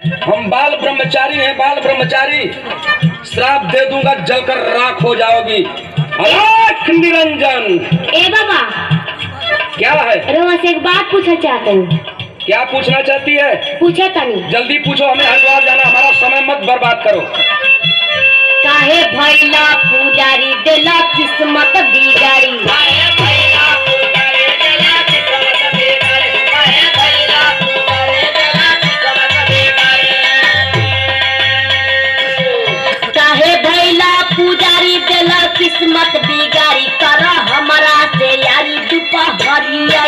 हम बाल ब्रह्मचारी हैं, बाल ब्रह्मचारी। श्राप दे दूंगा, जलकर राख हो जाओगी। अलख निरंजन। ए बाबा, क्या है? रोमा से एक बात पूछना चाहते हैं। क्या पूछना चाहती है? पूछे तनी। जल्दी पूछो, हमें हरिद्वार जाना, हमारा समय मत बर्बाद करो। काहे भैला पुजारी देला किस्मत बिगाड़ी। किस्मत बिगाड़ी कर हमारा से यारी दुपहरिया